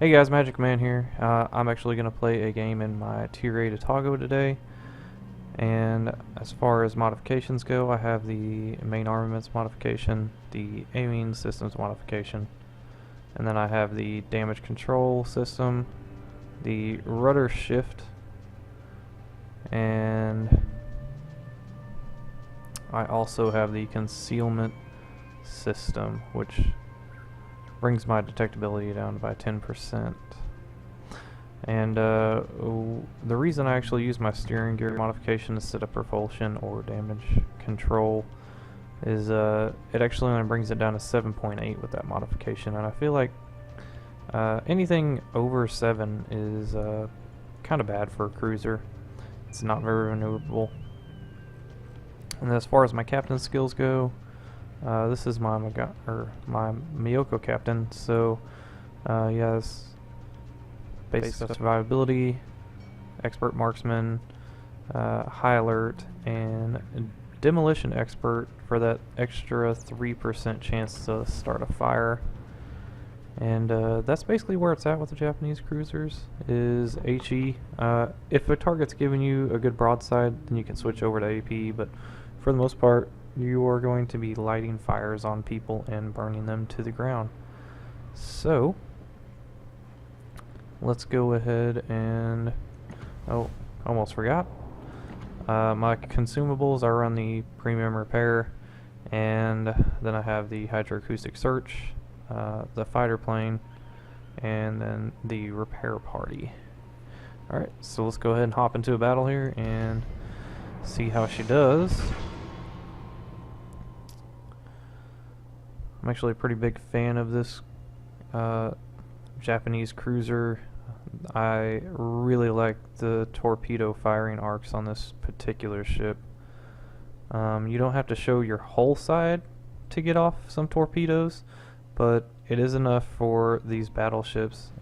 Hey guys, Magic Man here. I'm actually going to play a game in my Tier 8 Atago today. And as far as modifications go, I have the main armaments modification, the aiming systems modification, and then I have the damage control system, the rudder shift, and I also have the concealment system, which brings my detectability down by 10%. And the reason I actually use my steering gear modification instead of propulsion or damage control is it actually only brings it down to 7.8 with that modification, and I feel like anything over 7 is kind of bad for a cruiser. It's not very maneuverable. And as far as my captain skills go, this is my Miyoko captain, so he has basic survivability, expert marksman, high alert, and demolition expert for that extra 3% chance to start a fire. And that's basically where it's at with the Japanese cruisers, is HE. If a target's giving you a good broadside, then you can switch over to AP, but for the most part, you are going to be lighting fires on people and burning them to the ground. So, let's go ahead and... oh, almost forgot. My consumables are on the premium repair, and then I have the hydroacoustic search, the fighter plane, and then the repair party. Alright, so let's go ahead and hop into a battle here and see how she does. I'm actually a pretty big fan of this Japanese cruiser. I really like the torpedo firing arcs on this particular ship. You don't have to show your whole side to get off some torpedoes, but it is enough for these battleships,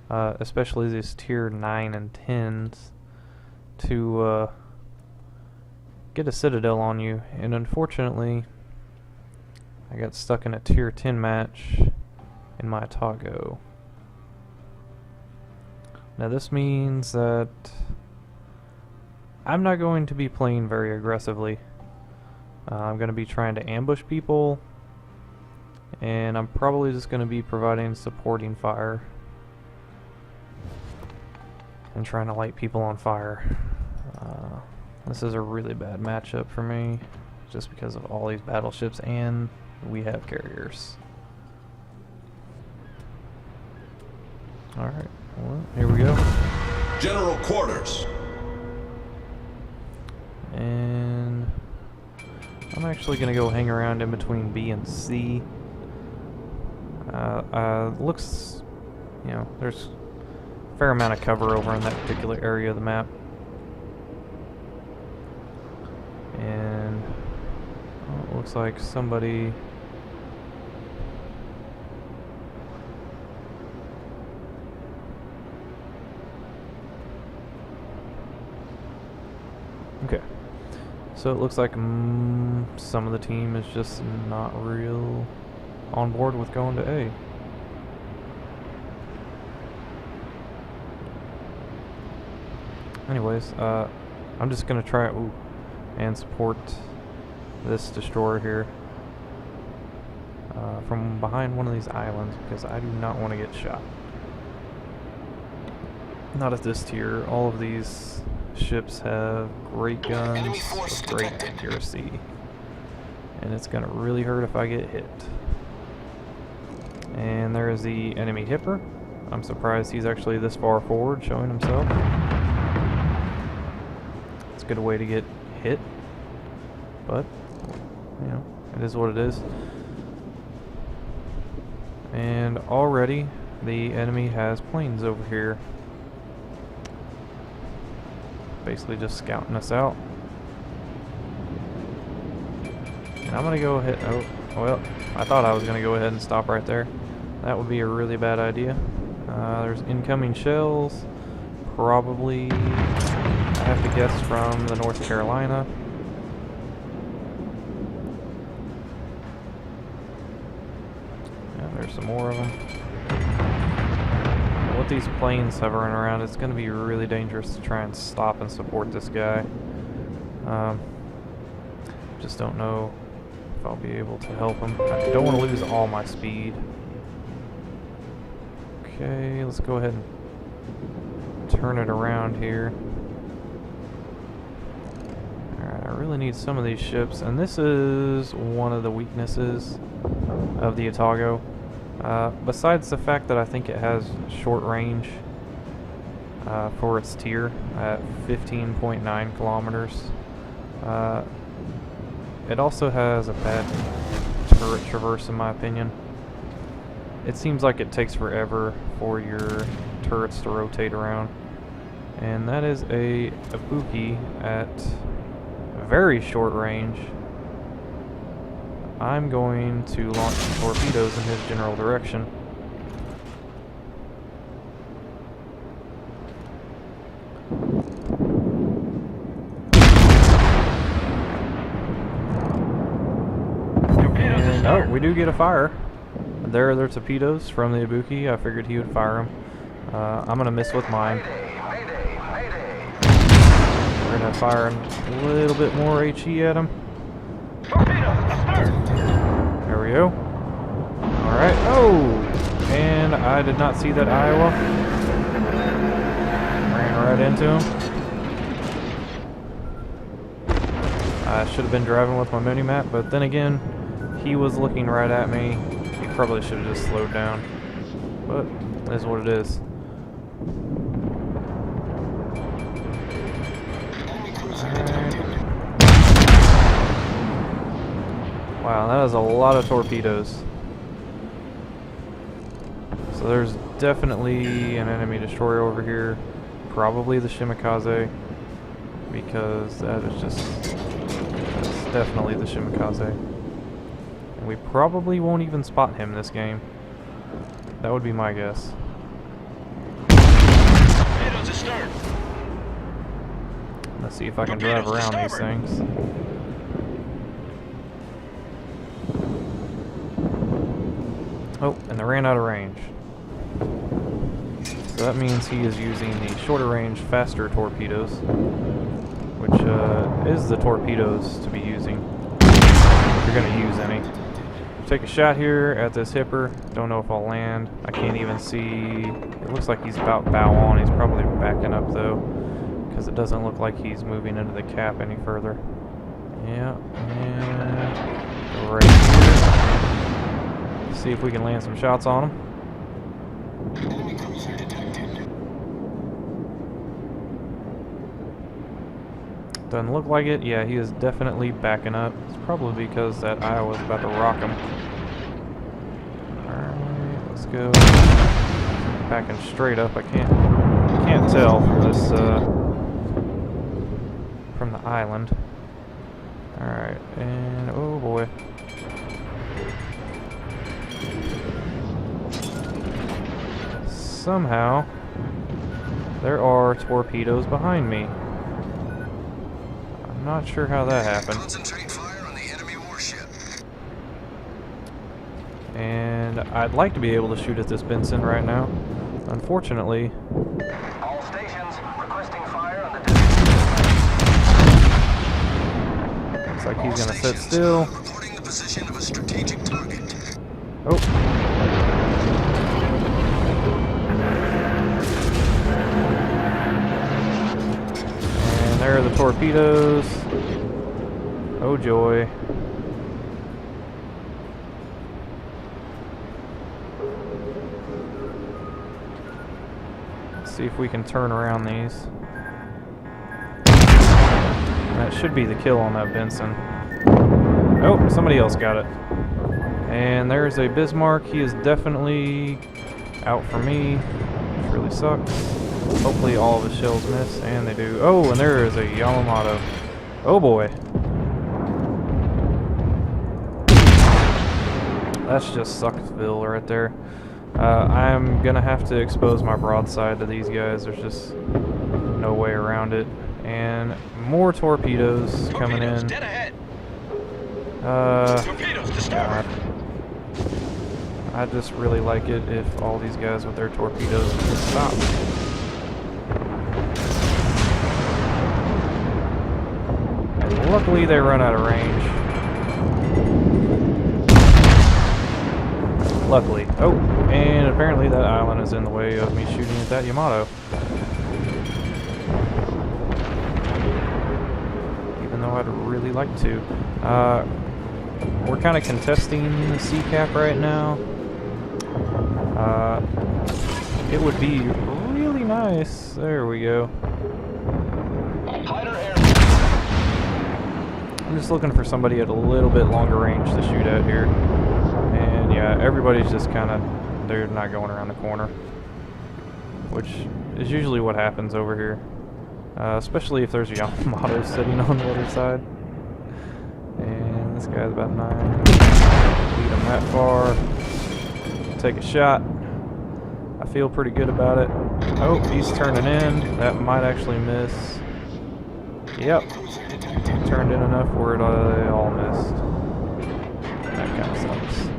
especially these tier 9 and 10s, to get a citadel on you. And unfortunately, I got stuck in a tier 10 match in my Atago. Now this means that I'm not going to be playing very aggressively. I'm going to be trying to ambush people, and I'm probably just going to be providing supporting fire and trying to light people on fire. This is a really bad matchup for me, just because of all these battleships, and we have carriers. Alright, well, here we go. General quarters. And I'm actually going to go hang around in between B and C. Looks, you know, there's a fair amount of cover over in that particular area of the map. And it looks like somebody... okay, so it looks like some of the team is just not real on board with going to A. Anyways, I'm just gonna try and support this destroyer here from behind one of these islands, because I do not want to get shot. Not at this tier. All of these ships have great guns, great accuracy, and it's gonna really hurt if I get hit. And there is the enemy hipper. I'm surprised he's actually this far forward, showing himself. It's a good way to get hit, but you know, it is what it is. And already the enemy has planes over here, basically just scouting us out. And I'm gonna go ahead. Oh, well, I thought I was gonna go ahead and stop right there. That would be a really bad idea. There's incoming shells, probably, I have to guess, from the North Carolina. Yeah, there's some more of them. with these planes hovering around, it's going to be really dangerous to try and stop and support this guy. Just don't know if I'll be able to help him. I don't want to lose all my speed. Okay, let's go ahead and turn it around here. Alright, I really need some of these ships, and this is one of the weaknesses of the Atago. Besides the fact that I think it has short range for its tier at 15.9 kilometers. It also has a bad turret traverse, in my opinion. It seems like it takes forever for your turrets to rotate around. And that is a Ibuki at very short range. I'm going to launch torpedoes in his general direction. And, oh, we do get a fire. There are torpedoes from the Ibuki. I figured he would fire them. I'm going to miss with mine. We're going to fire a little bit more HE at him. There we go. Alright. Oh! And I did not see that Iowa. Ran right into him. I should have been driving with my mini-map, but then again, he was looking right at me. He probably should have just slowed down. But it is what it is. Wow, that is a lot of torpedoes. So there's definitely an enemy destroyer over here. Probably the Shimikaze. Because that's definitely the Shimikaze. And we probably won't even spot him this game. That would be my guess. Let's see if I can drive around these things. Oh, and they ran out of range. So that means he is using the shorter range, faster torpedoes, which is the torpedoes to be using if you're going to use any. Take a shot here at this hipper. Don't know if I'll land. I can't even see. It looks like he's about bow on. He's probably backing up though, because it doesn't look like he's moving into the cap any further. Yeah, and right here. See if we can land some shots on him. Doesn't look like it. Yeah, he is definitely backing up. It's probably because that Iowa's about to rock him. Alright, let's go. Backing straight up. I can't tell from this from the island. Alright, and oh boy. Somehow there are torpedoes behind me. I'm not sure how that happened. Concentrate fire on the enemy warship. And I'd like to be able to shoot at this Benson right now. Unfortunately, all stations requesting fire on the looks like he's gonna sit still. Reporting the position of a strategic target. Oh. There are the torpedoes. Oh joy. Let's see if we can turn around these. That should be the kill on that Benson. Oh, somebody else got it. And there's a Bismarck. He is definitely out for me, which really sucks. Hopefully all of his shells miss, and they do. Oh, and there is a Yamamoto. Oh boy. That's just Sucksville right there. I'm gonna have to expose my broadside to these guys. There's just no way around it. And more torpedoes coming in. Dead ahead. God. I just really like it if all these guys with their torpedoes would stop. And luckily they run out of range. Luckily. Oh, and apparently that island is in the way of me shooting at that Yamato. Even though I'd really like to. We're kind of contesting the sea cap right now. It would be really nice. There we go. I'm just looking for somebody at a little bit longer range to shoot at here. And yeah, everybody's just kind of, they're not going around the corner. Which is usually what happens over here. Especially if there's a Yamato sitting on the other side. And this guy's about 9. Lead him that far. Take a shot. I feel pretty good about it. Oh, he's turning in. That might actually miss. Yep. Turned in enough where they all missed. That kind of sucks.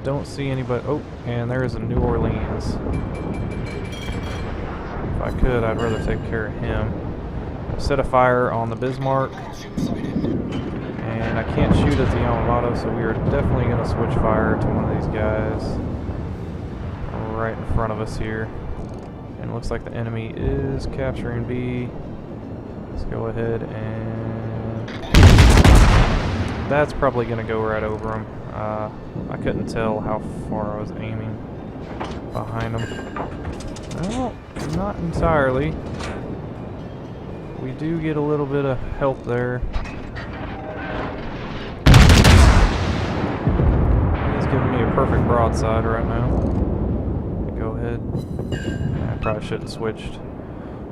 Don't see anybody. Oh, and there's a New Orleans. If I could, I'd rather take care of him. Set a fire on the Bismarck. And I can't shoot at the Yamato, so we are definitely going to switch fire to one of these guys. Right in front of us here. And it looks like the enemy is capturing B. Let's go ahead and... That's probably going to go right over him. I couldn't tell how far I was aiming behind him. Well, not entirely. We do get a little bit of help there. He's giving me a perfect broadside right now. Go ahead. I probably should have switched.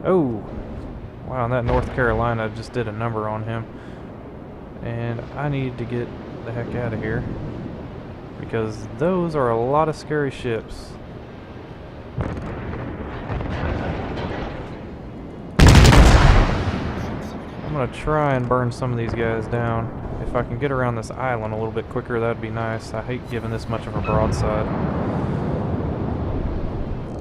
Oh! Wow, and that North Carolina just did a number on him. And I need to get the heck out of here. Because those are a lot of scary ships. I'm gonna try and burn some of these guys down. If I can get around this island a little bit quicker, that'd be nice. I hate giving this much of a broadside.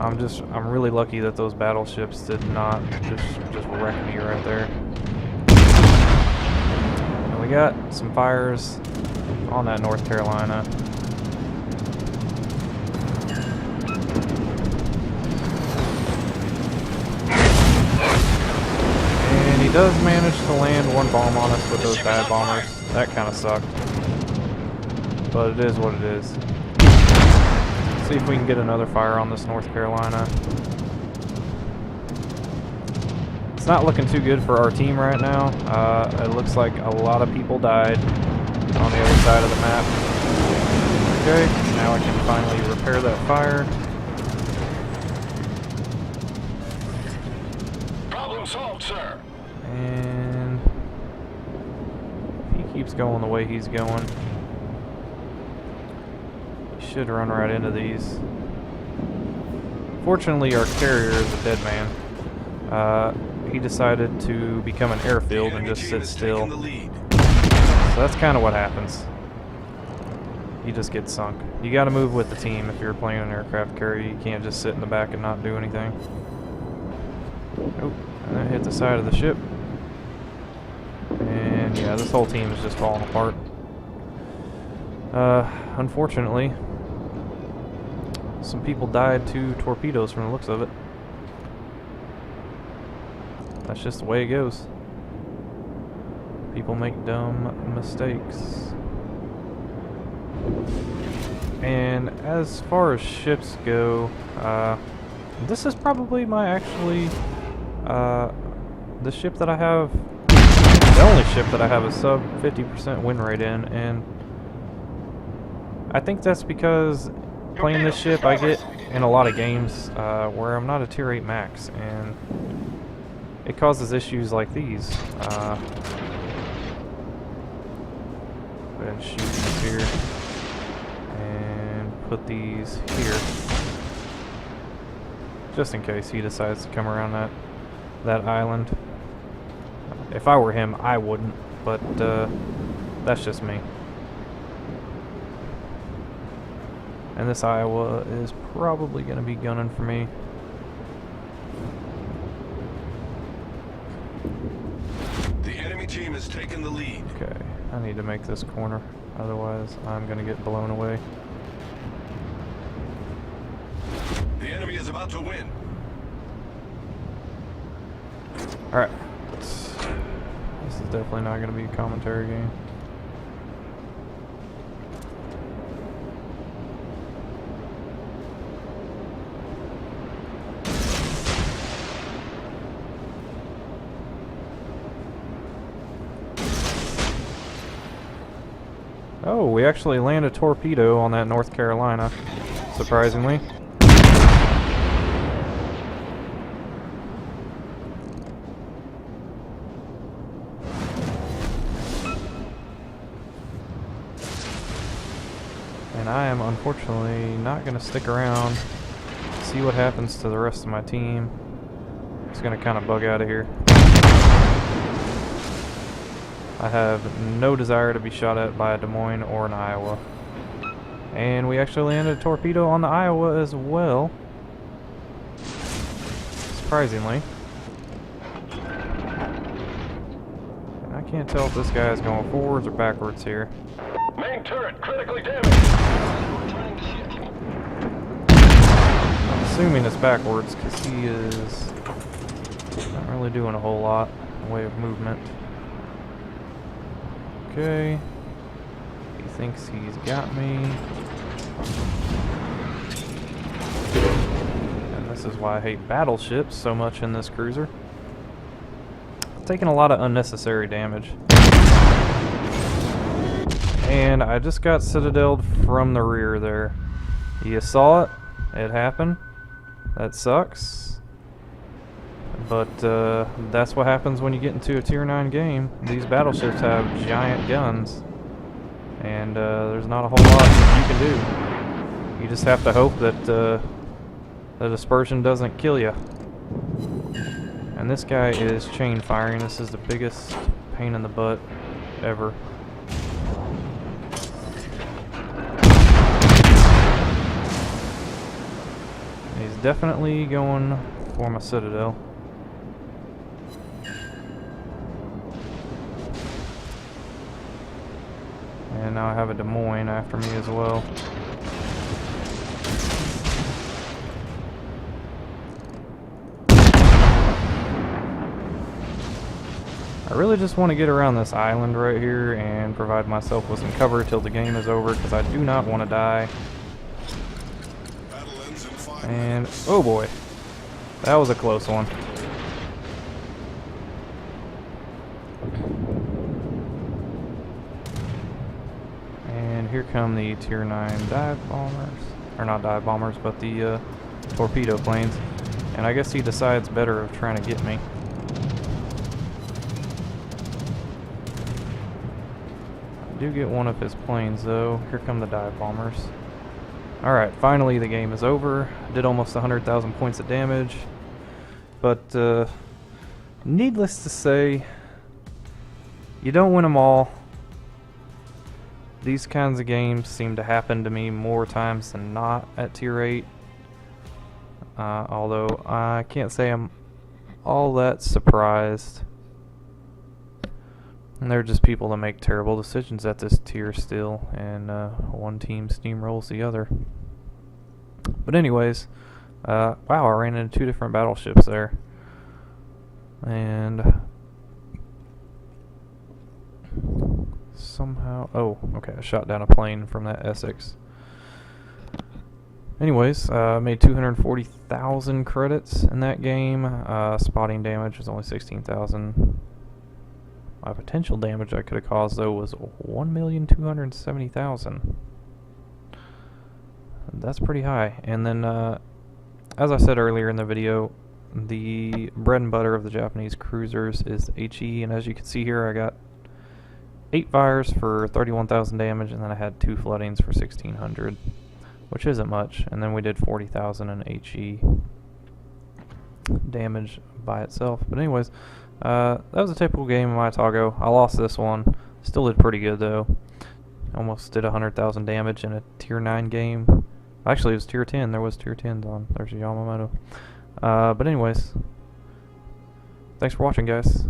I'm really lucky that those battleships did not just wreck me right there. And we got some fires on that North Carolina. And he does manage to land one bomb on us with those bad bombers. That kind of sucked. But it is what it is. See if we can get another fire on this North Carolina. It's not looking too good for our team right now. It looks like a lot of people died on the other side of the map. Okay, now I can finally repair that fire. Problem solved, sir. And if he keeps going the way he's going, should run right into these. Fortunately, our carrier is a dead man. He decided to become an airfield and just sit still. So that's kind of what happens. You just get sunk. You got to move with the team if you're playing an aircraft carrier. You can't just sit in the back and not do anything. Oh, and that hit the side of the ship. And yeah, this whole team is just falling apart. Unfortunately, some people died to torpedoes from the looks of it. That's just the way it goes. People make dumb mistakes. And as far as ships go, this is probably the ship that I have, the only ship that I have a sub 50% win rate in, and I think that's because playing this ship I get in a lot of games where I'm not a tier 8 max, and it causes issues like these. Go ahead and shoot these here. And put these here. Just in case he decides to come around that island. If I were him, I wouldn't. But That's just me. And this Iowa is probably going to be gunning for me. The enemy team has taken the lead. Okay, I need to make this corner. Otherwise, I'm going to get blown away. The enemy is about to win. Alright. This is definitely not going to be a commentary game. Oh, we actually landed a torpedo on that North Carolina, surprisingly. And I am unfortunately not going to stick around to see what happens to the rest of my team. I'm just going to kind of bug out of here. I have no desire to be shot at by a Des Moines or an Iowa. And we actually landed a torpedo on the Iowa as well. Surprisingly. And I can't tell if this guy is going forwards or backwards here. Main turret critically damaged. I'm assuming it's backwards because he is not really doing a whole lot in the way of movement. Okay. He thinks he's got me. And this is why I hate battleships so much in this cruiser. I'm taking a lot of unnecessary damage. And I just got citadeled from the rear there. You saw it. It happened. That sucks. But that's what happens when you get into a Tier 9 game. These battleships have giant guns. And there's not a whole lot you can do. You just have to hope that the dispersion doesn't kill you. And this guy is chain firing. This is the biggest pain in the butt ever. He's definitely going for my citadel. And now I have a Des Moines after me as well. I really just want to get around this island right here and provide myself with some cover till the game is over because I do not want to die. And, oh boy, that was a close one. And here come the Tier 9 dive bombers. Or not dive bombers, but the torpedo planes. And I guess he decides better of trying to get me. I do get one of his planes though. Here come the dive bombers. Alright, finally the game is over. Did almost 100,000 points of damage. But, needless to say, you don't win them all. These kinds of games seem to happen to me more times than not at Tier 8. Although I can't say I'm all that surprised. And they're just people that make terrible decisions at this tier still, and one team steamrolls the other. But anyways, wow, I ran into 2 different battleships there. And somehow, oh, okay, I shot down a plane from that Essex. Anyways, made 240,000 credits in that game. Spotting damage was only 16,000. My potential damage I could have caused though was 1,270,000. That's pretty high. And then, as I said earlier in the video, the bread and butter of the Japanese cruisers is HE, and as you can see here, I got 8 fires for 31,000 damage, and then I had 2 floodings for 1,600, which isn't much. And then we did 40,000 in HE damage by itself. But anyways, that was a typical game of my Atago. I lost this one. Still did pretty good though. Almost did 100,000 damage in a tier 9 game. Actually, it was tier 10. There was tier 10s on. There's Yamamoto. But anyways, thanks for watching, guys.